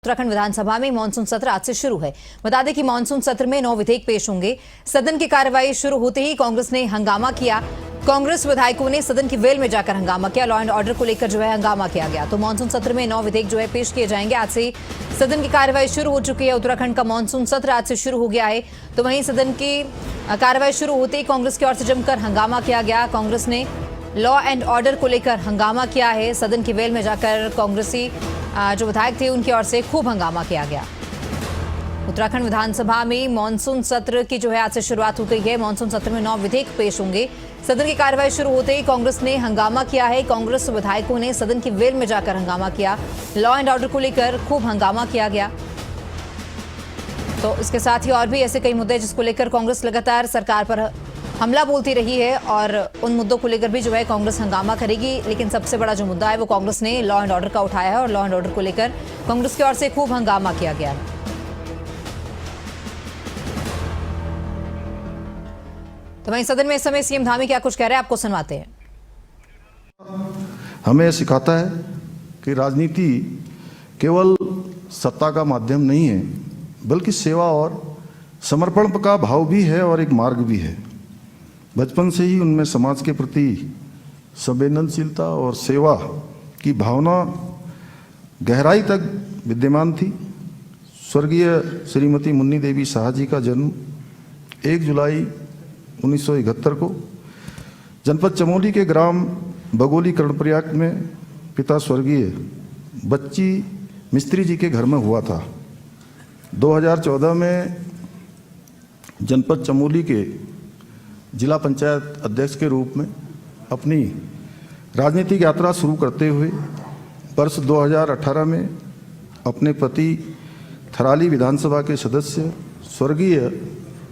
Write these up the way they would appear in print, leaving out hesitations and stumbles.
उत्तराखंड विधानसभा में मानसून सत्र आज से शुरू है। बता दें कि मानसून सत्र में 9 विधेयक पेश होंगे। सदन की कार्यवाही शुरू होते ही कांग्रेस ने हंगामा किया। कांग्रेस विधायकों ने सदन की वेल में जाकर हंगामा किया। लॉ एंड ऑर्डर को लेकर जो है हंगामा किया गया। तो मानसून सत्र में 9 विधेयक जो है पेश किए जाएंगे। आज से सदन की कार्यवाही शुरू हो चुकी है। उत्तराखंड का मानसून सत्र आज से शुरू हो गया है। तो वहीं सदन की कार्यवाही शुरू होते ही कांग्रेस की ओर से जमकर हंगामा किया गया। कांग्रेस ने लॉ एंड ऑर्डर को लेकर हंगामा किया है। सदन की वेल में जाकर कांग्रेसी जो विधायक थे उनकी ओर से खूब हंगामा किया गया। उत्तराखंड विधानसभा में मानसून सत्र की जो है आज से शुरुआत हो गई है। मानसून सत्र में 9 विधेयक पेश होंगे। सदन की कार्यवाही शुरू होते ही कांग्रेस ने हंगामा किया है। कांग्रेस विधायकों ने सदन की वेल में जाकर हंगामा किया। लॉ एंड ऑर्डर को लेकर खूब हंगामा किया गया। तो इसके साथ ही और भी ऐसे कई मुद्दे जिसको लेकर कांग्रेस लगातार सरकार पर हमला बोलती रही है और उन मुद्दों को लेकर भी जो है कांग्रेस हंगामा करेगी। लेकिन सबसे बड़ा जो मुद्दा है वो कांग्रेस ने लॉ एंड ऑर्डर का उठाया है और लॉ एंड ऑर्डर को लेकर कांग्रेस की ओर से खूब हंगामा किया गया है। तो वहीं सदन में इस समय सीएम धामी क्या कुछ कह रहे हैं, आपको सुनवाते हैं। हमें सिखाता है कि राजनीति केवल सत्ता का माध्यम नहीं है, बल्कि सेवा और समर्पण का भाव भी है और एक मार्ग भी है। बचपन से ही उनमें समाज के प्रति संवेदनशीलता और सेवा की भावना गहराई तक विद्यमान थी। स्वर्गीय श्रीमती मुन्नी देवी शाह जी का जन्म 1 जुलाई 1971 को जनपद चमोली के ग्राम बगोली कर्णप्रयाग में पिता स्वर्गीय बच्ची मिस्त्री जी के घर में हुआ था। 2014 में जनपद चमोली के जिला पंचायत अध्यक्ष के रूप में अपनी राजनीतिक यात्रा शुरू करते हुए वर्ष 2018 में अपने पति थराली विधानसभा के सदस्य स्वर्गीय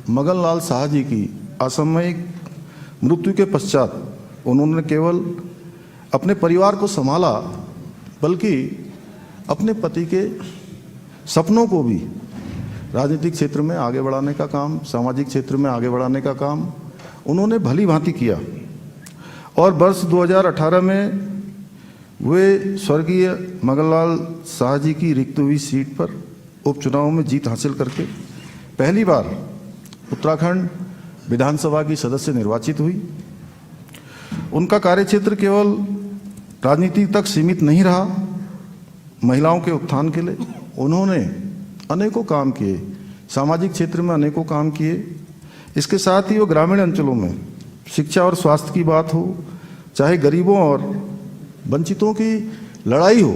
मगन लाल शाह जी की असामयिक मृत्यु के पश्चात उन्होंने केवल अपने परिवार को संभाला, बल्कि अपने पति के सपनों को भी राजनीतिक क्षेत्र में आगे बढ़ाने का काम, सामाजिक क्षेत्र में आगे बढ़ाने का काम उन्होंने भली भांति किया। और वर्ष 2018 में वे स्वर्गीय मगनलाल शाह जी की रिक्त हुई सीट पर उपचुनाव में जीत हासिल करके पहली बार उत्तराखंड विधानसभा की सदस्य निर्वाचित हुई। उनका कार्यक्षेत्र केवल राजनीति तक सीमित नहीं रहा। महिलाओं के उत्थान के लिए उन्होंने अनेकों काम किए, सामाजिक क्षेत्र में अनेकों काम किए। इसके साथ ही वो ग्रामीण अंचलों में शिक्षा और स्वास्थ्य की बात हो, चाहे गरीबों और वंचितों की लड़ाई हो,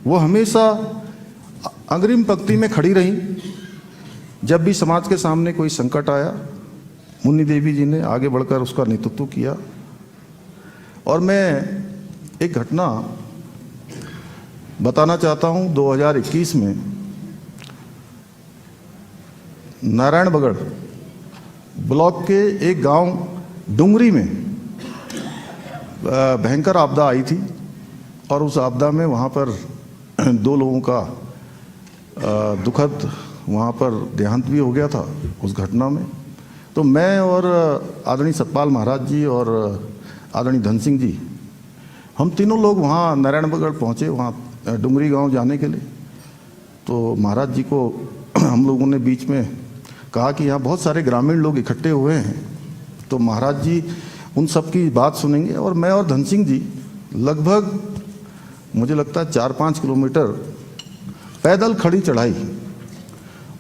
वो हमेशा अग्रिम पंक्ति में खड़ी रहीं। जब भी समाज के सामने कोई संकट आया, मुन्नी देवी जी ने आगे बढ़कर उसका नेतृत्व किया। और मैं एक घटना बताना चाहता हूँ। 2021 में नारायणबगड़ ब्लॉक के एक गांव डुंगरी में भयंकर आपदा आई थी और उस आपदा में वहाँ पर 2 लोगों का दुखद वहाँ पर देहांत भी हो गया था उस घटना में। तो मैं और आदरणीय सतपाल महाराज जी और आदरणीय धन सिंह जी, हम तीनों लोग वहाँ नारायणबगड़ पहुँचे, वहाँ डुंगरी गांव जाने के लिए। तो महाराज जी को हम लोगों ने बीच में कहा कि यहाँ बहुत सारे ग्रामीण लोग इकट्ठे हुए हैं, तो महाराज जी उन सब की बात सुनेंगे। और मैं और धन सिंह जी लगभग मुझे लगता है 4-5 किलोमीटर पैदल खड़ी चढ़ाई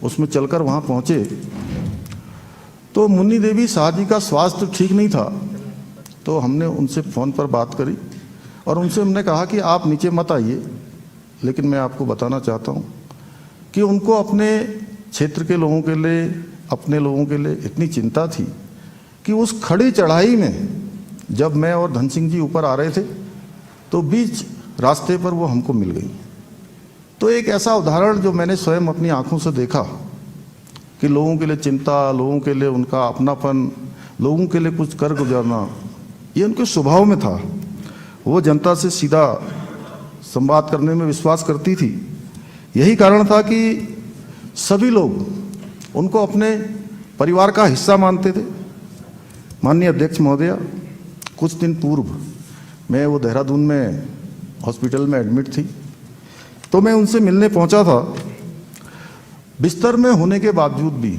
उसमें चलकर वहाँ पहुँचे। तो मुन्नी देवी शाह जी का स्वास्थ्य ठीक नहीं था, तो हमने उनसे फ़ोन पर बात करी और उनसे हमने कहा कि आप नीचे मत आइए, लेकिन मैं आपको बताना चाहता हूँ कि उनको अपने क्षेत्र के लोगों के लिए, अपने लोगों के लिए इतनी चिंता थी कि उस खड़ी चढ़ाई में जब मैं और धन सिंह जी ऊपर आ रहे थे तो बीच रास्ते पर वो हमको मिल गई। तो एक ऐसा उदाहरण जो मैंने स्वयं अपनी आंखों से देखा कि लोगों के लिए चिंता, लोगों के लिए उनका अपनापन, लोगों के लिए कुछ कर गुजरना, ये उनके स्वभाव में था। वो जनता से सीधा संवाद करने में विश्वास करती थी। यही कारण था कि सभी लोग उनको अपने परिवार का हिस्सा मानते थे। माननीय अध्यक्ष महोदया, कुछ दिन पूर्व मैं वो देहरादून में हॉस्पिटल में एडमिट थी। तो मैं उनसे मिलने पहुंचा था। बिस्तर में होने के बावजूद भी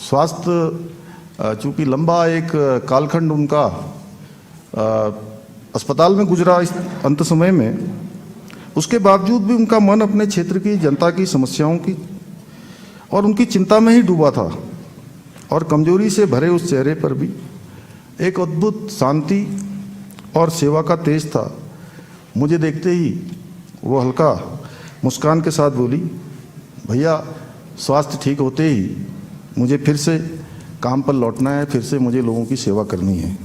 स्वास्थ्य चूंकि लंबा एक कालखंड उनका अस्पताल में गुजरा इस अंत समय में, उसके बावजूद भी उनका मन अपने क्षेत्र की जनता की समस्याओं की और उनकी चिंता में ही डूबा था। और कमजोरी से भरे उस चेहरे पर भी एक अद्भुत शांति और सेवा का तेज था। मुझे देखते ही वो हल्का मुस्कान के साथ बोली, भैया स्वास्थ्य ठीक होते ही मुझे फिर से काम पर लौटना है, फिर से मुझे लोगों की सेवा करनी है।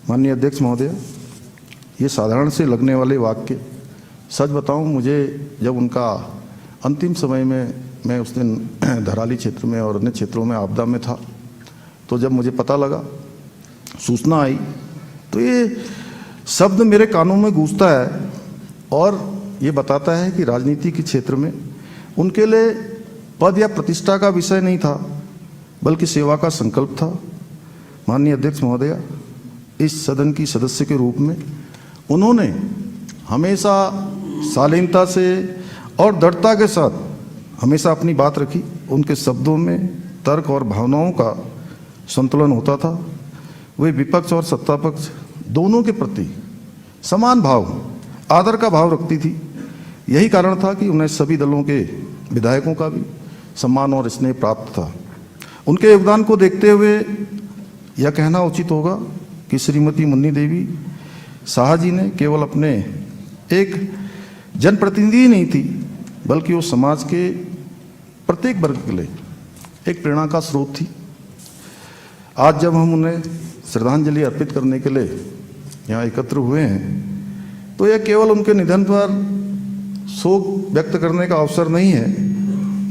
माननीय अध्यक्ष महोदय, ये साधारण से लगने वाले वाक्य, सच बताऊं, मुझे जब उनका अंतिम समय में, मैं उस दिन धराली क्षेत्र में और अन्य क्षेत्रों में आपदा में था, तो जब मुझे पता लगा, सूचना आई, तो ये शब्द मेरे कानों में गूंजता है और ये बताता है कि राजनीति के क्षेत्र में उनके लिए पद या प्रतिष्ठा का विषय नहीं था, बल्कि सेवा का संकल्प था। माननीय अध्यक्ष महोदय, इस सदन की सदस्य के रूप में उन्होंने हमेशा शालीनता से और दृढ़ता के साथ हमेशा अपनी बात रखी। उनके शब्दों में तर्क और भावनाओं का संतुलन होता था। वे विपक्ष और सत्ता पक्ष दोनों के प्रति समान भाव, आदर का भाव रखती थी। यही कारण था कि उन्हें सभी दलों के विधायकों का भी सम्मान और स्नेह प्राप्त था। उनके योगदान को देखते हुए यह कहना उचित होगा कि श्रीमती मुन्नी देवी शाह जी ने केवल अपने एक जनप्रतिनिधि नहीं थी, बल्कि वो समाज के प्रत्येक वर्ग के लिए एक प्रेरणा का स्रोत थी। आज जब हम उन्हें श्रद्धांजलि अर्पित करने के लिए यहाँ एकत्र हुए हैं, तो यह केवल उनके निधन पर शोक व्यक्त करने का अवसर नहीं है,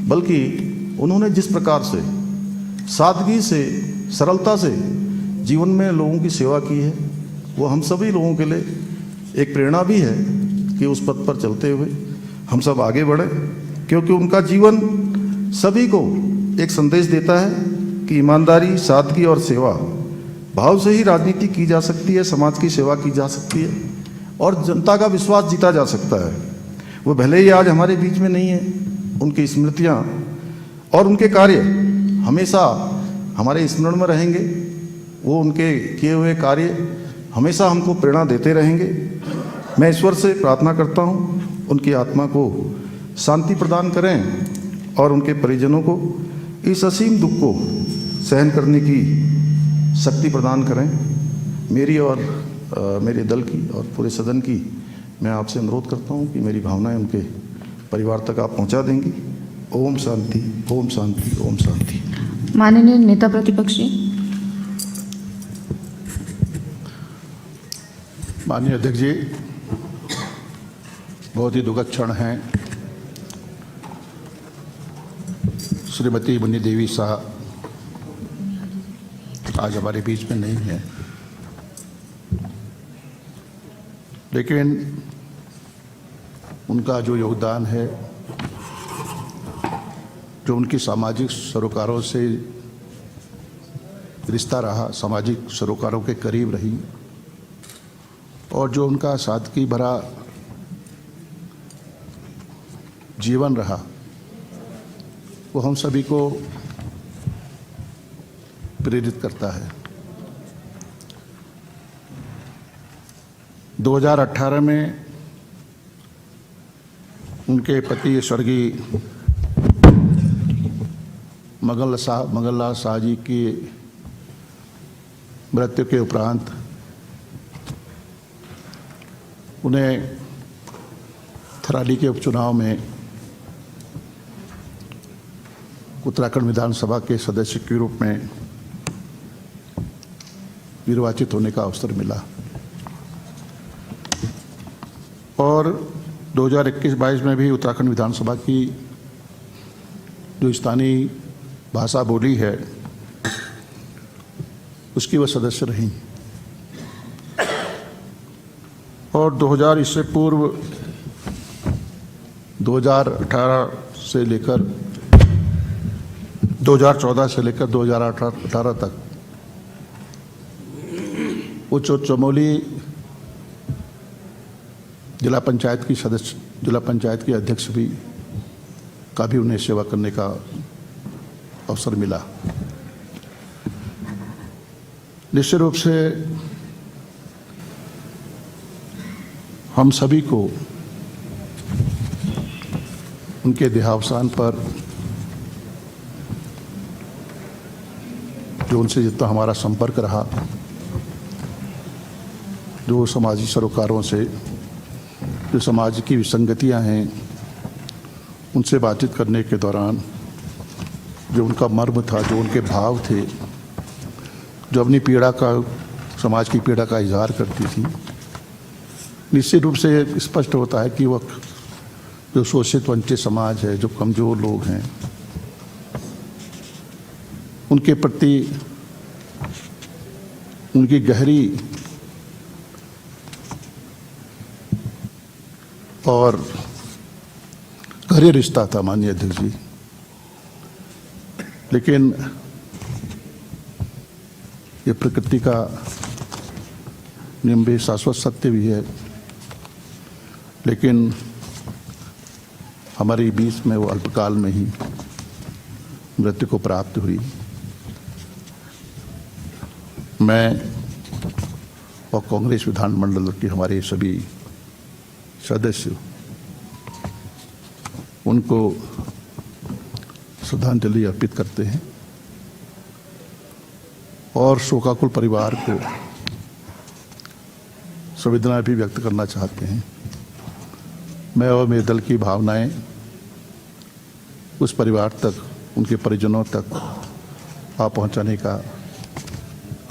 बल्कि उन्होंने जिस प्रकार से सादगी से, सरलता से जीवन में लोगों की सेवा की है, वो हम सभी लोगों के लिए एक प्रेरणा भी है कि उस पथ पर चलते हुए हम सब आगे बढ़े, क्योंकि उनका जीवन सभी को एक संदेश देता है कि ईमानदारी, सादगी और सेवा भाव से ही राजनीति की जा सकती है, समाज की सेवा की जा सकती है और जनता का विश्वास जीता जा सकता है। वो भले ही आज हमारे बीच में नहीं है, उनकी स्मृतियाँ और उनके कार्य हमेशा हमारे स्मरण में रहेंगे। वो उनके किए हुए कार्य हमेशा हमको प्रेरणा देते रहेंगे। मैं ईश्वर से प्रार्थना करता हूँ उनकी आत्मा को शांति प्रदान करें और उनके परिजनों को इस असीम दुख को सहन करने की शक्ति प्रदान करें। मेरी और मेरे दल की और पूरे सदन की मैं आपसे अनुरोध करता हूँ कि मेरी भावनाएं उनके परिवार तक आप पहुँचा देंगी। ओम शांति, ओम शांति, ओम शांति। माननीय नेता प्रतिपक्ष जी। माननीय अध्यक्ष जी, बहुत ही दुखद क्षण है। श्रीमती मुन्नी देवी शाह आज हमारे बीच में नहीं है, लेकिन उनका जो योगदान है, जो उनकी सामाजिक सरोकारों से रिश्ता रहा, सामाजिक सरोकारों के करीब रही, और जो उनका सादगी भरा जीवन रहा, वो हम सभी को प्रेरित करता है। 2018 में उनके पति स्वर्गीय मंगललाल शाह जी की मृत्यु के उपरांत उन्हें थराली के उपचुनाव में उत्तराखंड विधानसभा के सदस्य के रूप में निर्वाचित होने का अवसर मिला और 2021-22 में भी उत्तराखंड विधानसभा की जो स्थानीय भाषा बोली है उसकी वह सदस्य रहीं और 2000 इससे पूर्व 2018 से लेकर 2014 से लेकर 2018 तक उच्च चमोली जिला पंचायत की सदस्य जिला पंचायत के अध्यक्ष भी का भी उन्हें सेवा करने का अवसर मिला। निश्चित रूप से हम सभी को उनके देहावसान पर जो उनसे जितना हमारा संपर्क रहा, जो समाजी सरोकारों से जो समाज की विसंगतियां हैं उनसे बातचीत करने के दौरान जो उनका मर्म था, जो उनके भाव थे, जो अपनी पीड़ा का, समाज की पीड़ा का इजहार करती थी, निश्चित रूप से स्पष्ट होता है कि वह जो शोषित वंचित समाज है, जो कमज़ोर लोग हैं, उनके प्रति उनकी गहरी और गहरे रिश्ता था माननीय अध्यक्ष जी। लेकिन ये प्रकृति का नियम भी शाश्वत सत्य भी है, लेकिन हमारे बीच में वो अल्पकाल में ही मृत्यु को प्राप्त हुई। मैं और कांग्रेस विधानमंडल के हमारे सभी सदस्य उनको श्रद्धांजलि अर्पित करते हैं और शोकाकुल परिवार को संवेदना भी व्यक्त करना चाहते हैं। मैं और मेरे दल की भावनाएं उस परिवार तक, उनके परिजनों तक पहुंचाने का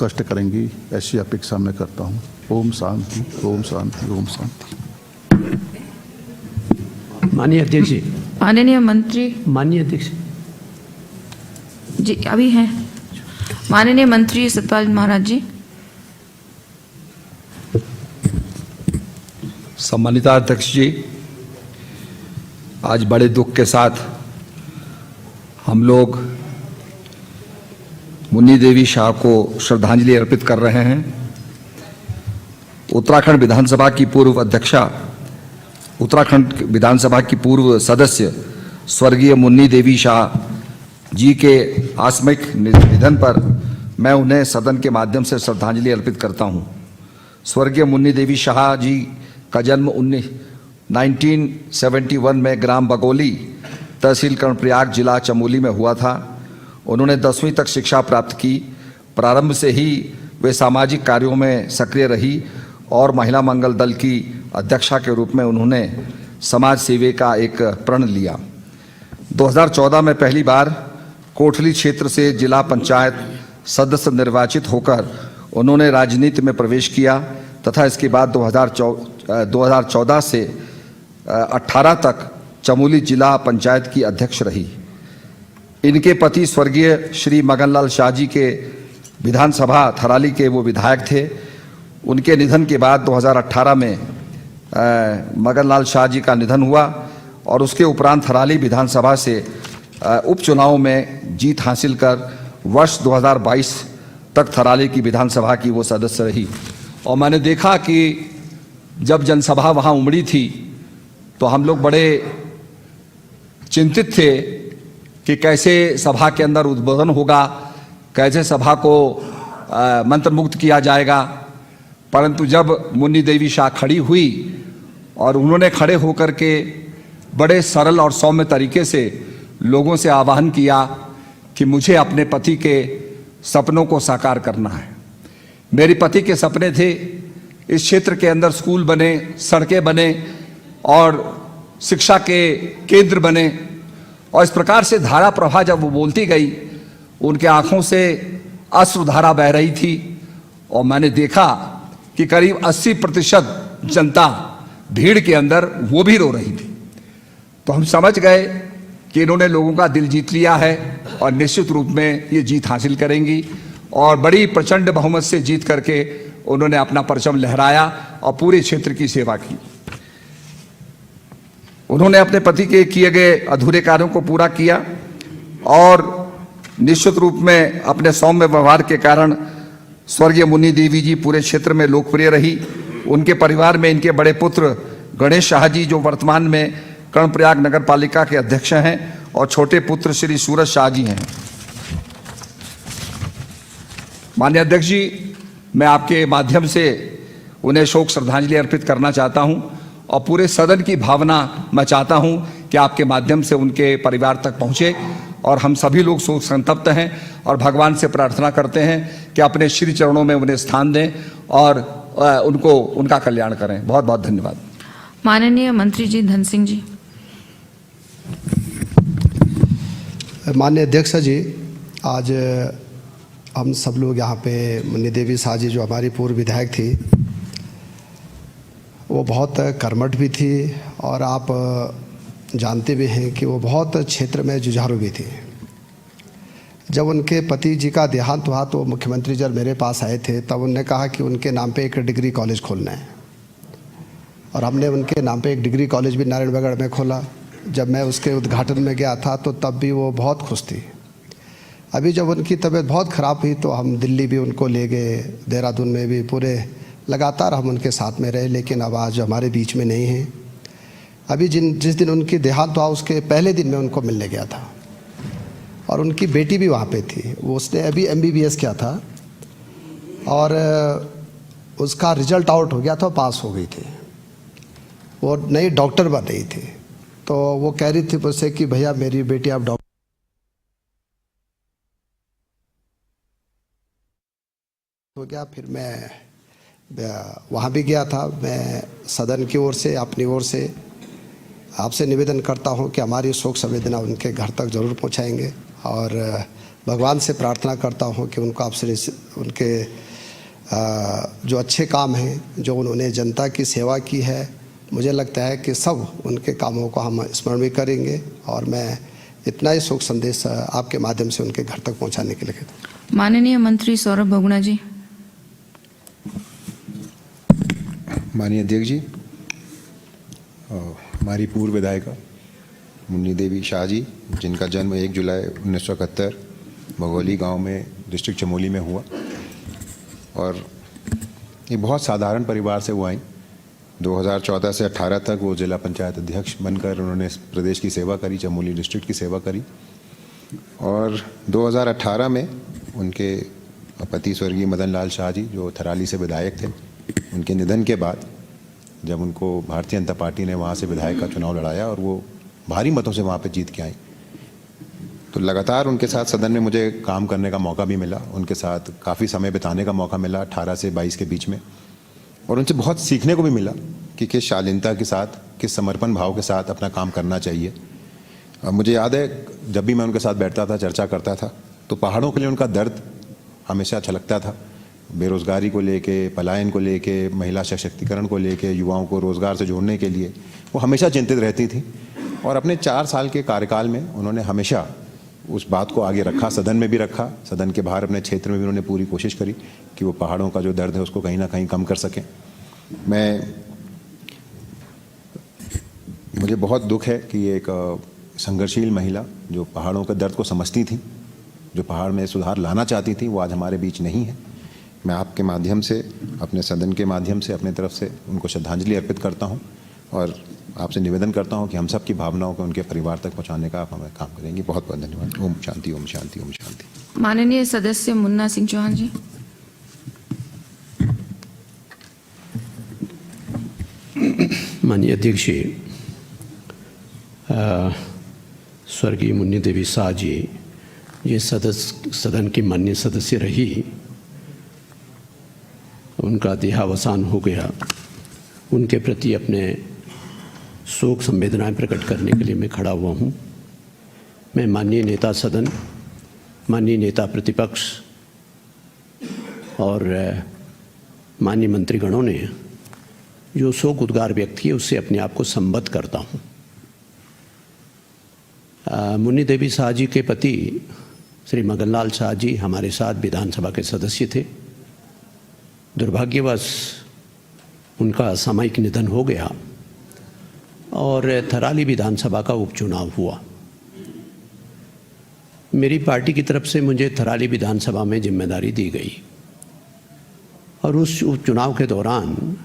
कष्ट करेंगी, ऐसी अपेक्षा मैं करता हूं। ओम शांति, ओम शांति, ओम शांति। माननीय अध्यक्ष जी। माननीय मंत्री माननीय अध्यक्ष जी अभी हैं। माननीय मंत्री सतपाल महाराज जी। सम्मानित अध्यक्ष जी, आज बड़े दुख के साथ हम लोग मुन्नी देवी शाह को श्रद्धांजलि अर्पित कर रहे हैं। उत्तराखंड विधानसभा की पूर्व अध्यक्षा, उत्तराखंड विधानसभा की पूर्व सदस्य स्वर्गीय मुन्नी देवी शाह जी के आकस्मिक निधन पर मैं उन्हें सदन के माध्यम से श्रद्धांजलि अर्पित करता हूं। स्वर्गीय मुन्नी देवी शाह जी का जन्म 1971 में ग्राम बगोली, तहसील कर्णप्रयाग, जिला चमोली में हुआ था। उन्होंने 10वीं तक शिक्षा प्राप्त की। प्रारंभ से ही वे सामाजिक कार्यों में सक्रिय रही और महिला मंगल दल की अध्यक्षा के रूप में उन्होंने समाज सेवा का एक प्रण लिया। 2014 में पहली बार कोटली क्षेत्र से जिला पंचायत सदस्य निर्वाचित होकर उन्होंने राजनीति में प्रवेश किया तथा इसके बाद 2014 से 18 तक चमोली जिला पंचायत की अध्यक्ष रही। इनके पति स्वर्गीय श्री मगनलाल शाह जी के विधानसभा थराली के वो विधायक थे। उनके निधन के बाद 2018 में मगनलाल शाह जी का निधन हुआ और उसके उपरांत थराली विधानसभा से उपचुनाव में जीत हासिल कर वर्ष 2022 तक थराली की विधानसभा की वो सदस्य रही। और मैंने देखा कि जब जनसभा वहाँ उमड़ी थी तो हम लोग बड़े चिंतित थे कि कैसे सभा के अंदर उद्बोधन होगा, कैसे सभा को मंत्रमुग्ध किया जाएगा। परंतु जब मुन्नी देवी शाह खड़ी हुई और उन्होंने खड़े होकर के बड़े सरल और सौम्य तरीके से लोगों से आह्वान किया कि मुझे अपने पति के सपनों को साकार करना है। मेरे पति के सपने थे इस क्षेत्र के अंदर स्कूल बने, सड़कें बने और शिक्षा के केंद्र बने। और इस प्रकार से धारा प्रवाह जब वो बोलती गई, उनके आंखों से अश्रुधारा बह रही थी और मैंने देखा कि करीब 80% जनता भीड़ के अंदर वो भी रो रही थी। तो हम समझ गए कि इन्होंने लोगों का दिल जीत लिया है और निश्चित रूप में ये जीत हासिल करेंगी। और बड़ी प्रचंड बहुमत से जीत करके उन्होंने अपना परचम लहराया और पूरे क्षेत्र की सेवा की। उन्होंने अपने पति के किए गए अधूरे कार्यों को पूरा किया और निश्चित रूप में अपने सौम्य व्यवहार के कारण स्वर्गीय मुन्नी देवी जी पूरे क्षेत्र में लोकप्रिय रही। उनके परिवार में इनके बड़े पुत्र गणेश शाह जी जो वर्तमान में कर्णप्रयाग नगर पालिका के अध्यक्ष हैं और छोटे पुत्र श्री सूरज शाह जी हैं। माननीय अध्यक्ष जी, मैं आपके माध्यम से उन्हें शोक श्रद्धांजलि अर्पित करना चाहता हूं और पूरे सदन की भावना मैं चाहता हूं कि आपके माध्यम से उनके परिवार तक पहुंचे और हम सभी लोग शोक संतप्त हैं और भगवान से प्रार्थना करते हैं कि अपने श्री चरणों में उन्हें स्थान दें और उनका कल्याण करें। बहुत बहुत धन्यवाद। माननीय मंत्री जी धन सिंह जी। माननीय अध्यक्ष जी, आज हम सब लोग यहाँ पे मुन्नी देवी शाह जी जो हमारी पूर्व विधायक थी, वो बहुत कर्मठ भी थी और आप जानते भी हैं कि वो बहुत क्षेत्र में जुझारू भी थी। जब उनके पति जी का देहांत हुआ तो मुख्यमंत्री जब मेरे पास आए थे तब उन्होंने कहा कि उनके नाम पे एक डिग्री कॉलेज खोलना है और हमने उनके नाम पे एक डिग्री कॉलेज भी नारायणगढ़ में खोला। जब मैं उसके उद्घाटन में गया था तो तब भी वो बहुत खुश थी। अभी जब उनकी तबीयत बहुत ख़राब हुई तो हम दिल्ली भी उनको ले गए, देहरादून में भी, पूरे लगातार हम उनके साथ में रहे, लेकिन अब आज हमारे बीच में नहीं हैं। अभी जिस दिन उनकी देहांत हुआ उसके पहले दिन मैं उनको मिलने गया था और उनकी बेटी भी वहाँ पे थी। वो उसने अभी MBBS किया था और उसका रिजल्ट आउट हो गया था, पास हो गई थी, वो नई डॉक्टर बन रही थी। तो वो कह रही थी मुझसे कि भैया मेरी बेटी आप डॉक्टर हो गया। फिर मैं वहाँ भी गया था। मैं सदन की ओर से, अपनी ओर से आपसे निवेदन करता हूँ कि हमारी शोक संवेदना उनके घर तक ज़रूर पहुँचाएंगे और भगवान से प्रार्थना करता हूँ कि उनको आपसे उनके जो अच्छे काम हैं, जो उन्होंने जनता की सेवा की है, मुझे लगता है कि सब उनके कामों को हम स्मरण भी करेंगे और मैं इतना ही शोक संदेश आपके माध्यम से उनके घर तक पहुँचाने के लिए। माननीय मंत्री सौरभ बहुगुणा जी। माननीय अध्यक्ष जी, हमारी पूर्व विधायिका मुन्नी देवी शाह जी, जिनका जन्म 1 जुलाई 1971 भगोली गांव में डिस्ट्रिक्ट चमोली में हुआ और एक बहुत साधारण परिवार से वो आई। 2014 से 18 तक वो जिला पंचायत अध्यक्ष बनकर उन्होंने प्रदेश की सेवा करी, चमोली डिस्ट्रिक्ट की सेवा करी और 2018 में उनके पति स्वर्गीय मदन लाल शाह जी जो थराली से विधायक थे, उनके निधन के बाद जब उनको भारतीय जनता पार्टी ने वहाँ से विधायक का चुनाव लड़ाया और वो भारी मतों से वहाँ पे जीत के आई, तो लगातार उनके साथ सदन में मुझे काम करने का मौका भी मिला, उनके साथ काफ़ी समय बिताने का मौका मिला 18 से 22 के बीच में, और उनसे बहुत सीखने को भी मिला कि किस शालीनता के साथ, किस समर्पण भाव के साथ अपना काम करना चाहिए। मुझे याद है जब भी मैं उनके साथ बैठता था, चर्चा करता था, तो पहाड़ों के लिए उनका दर्द हमेशा छलकता था। बेरोज़गारी को लेके, पलायन को लेके, महिला सशक्तिकरण को लेके, युवाओं को रोज़गार से जोड़ने के लिए वो हमेशा चिंतित रहती थी और अपने 4 साल के कार्यकाल में उन्होंने हमेशा उस बात को आगे रखा, सदन में भी रखा, सदन के बाहर अपने क्षेत्र में भी उन्होंने पूरी कोशिश करी कि वो पहाड़ों का जो दर्द है उसको कहीं ना कहीं कम कर सकें। मुझे बहुत दुख है कि एक संघर्षशील महिला जो पहाड़ों के दर्द को समझती थी, जो पहाड़ में सुधार लाना चाहती थी, वो आज हमारे बीच नहीं है। मैं आपके माध्यम से, अपने सदन के माध्यम से अपने तरफ से उनको श्रद्धांजलि अर्पित करता हूं और आपसे निवेदन करता हूं कि हम सब की भावनाओं को उनके परिवार तक पहुंचाने का आप हमें काम करेंगे। बहुत बहुत धन्यवाद। ओम शांति, ओम शांति, ओम शांति। माननीय सदस्य मुन्ना सिंह चौहान जी। माननीय अध्यक्ष जी, स्वर्गीय मुन्नी देवी शाह जी ये सदन की माननीय सदस्य रही, उनका देहावसान हो गया। उनके प्रति अपने शोक संवेदनाएं प्रकट करने के लिए मैं खड़ा हुआ हूं। मैं माननीय नेता सदन, माननीय नेता प्रतिपक्ष और माननीय मंत्रीगणों ने जो शोक उद्गार व्यक्त किए उससे अपने आप को संबद्ध करता हूं। मुन्नी देवी शाह जी के पति श्री मदन लाल शाह जी हमारे साथ विधानसभा के सदस्य थे। दुर्भाग्यवश उनका असामयिक निधन हो गया और थराली विधानसभा का उपचुनाव हुआ। मेरी पार्टी की तरफ से मुझे थराली विधानसभा में जिम्मेदारी दी गई और उस उपचुनाव के दौरान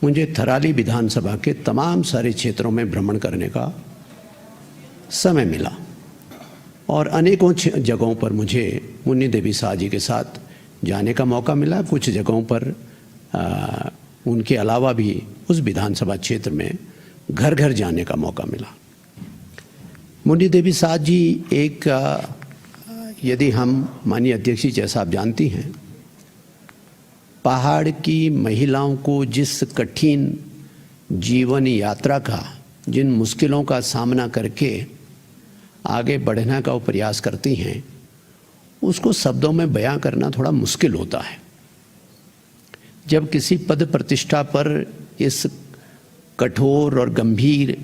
मुझे थराली विधानसभा के तमाम सारे क्षेत्रों में भ्रमण करने का समय मिला और अनेकों जगहों पर मुझे मुन्नी देवी शाह जी के साथ जाने का मौका मिला। कुछ जगहों पर उनके अलावा भी उस विधानसभा क्षेत्र में घर घर जाने का मौका मिला। मुन्नी देवी शाह जी एक यदि हम माननीय अध्यक्ष जी जैसा आप जानती हैं, पहाड़ की महिलाओं को जिस कठिन जीवन यात्रा का, जिन मुश्किलों का सामना करके आगे बढ़ने का वो प्रयास करती हैं, उसको शब्दों में बयां करना थोड़ा मुश्किल होता है। जब किसी पद प्रतिष्ठा पर इस कठोर और गंभीर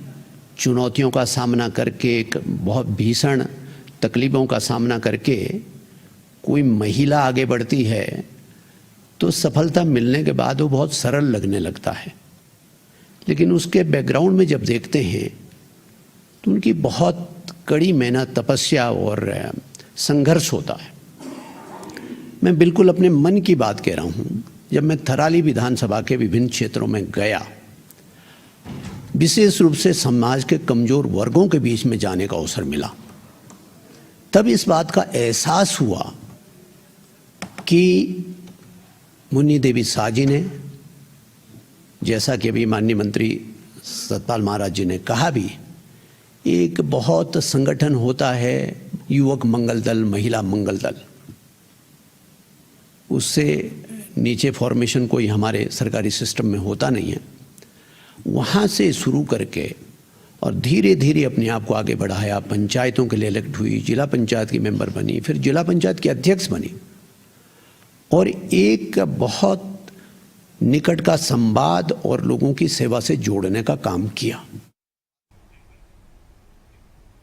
चुनौतियों का सामना करके, एक बहुत भीषण तकलीफ़ों का सामना करके कोई महिला आगे बढ़ती है तो सफलता मिलने के बाद वो बहुत सरल लगने लगता है, लेकिन उसके बैकग्राउंड में जब देखते हैं तो उनकी बहुत कड़ी मेहनत, तपस्या और संघर्ष होता है। मैं बिल्कुल अपने मन की बात कह रहा हूँ। जब मैं थराली विधानसभा के विभिन्न क्षेत्रों में गया, विशेष रूप से समाज के कमज़ोर वर्गों के बीच में जाने का अवसर मिला, तब इस बात का एहसास हुआ कि मुन्नी देवी शाह जी ने, जैसा कि अभी माननीय मंत्री सतपाल महाराज जी ने कहा भी, एक बहुत संगठन होता है युवक मंगल दल, महिला मंगल दल, उससे नीचे फॉर्मेशन कोई हमारे सरकारी सिस्टम में होता नहीं है। वहाँ से शुरू करके और धीरे धीरे अपने आप को आगे बढ़ाया, पंचायतों के लिए इलेक्ट हुई, जिला पंचायत की मेंबर बनी, फिर जिला पंचायत की अध्यक्ष बनी और एक बहुत निकट का संवाद और लोगों की सेवा से जोड़ने का काम किया।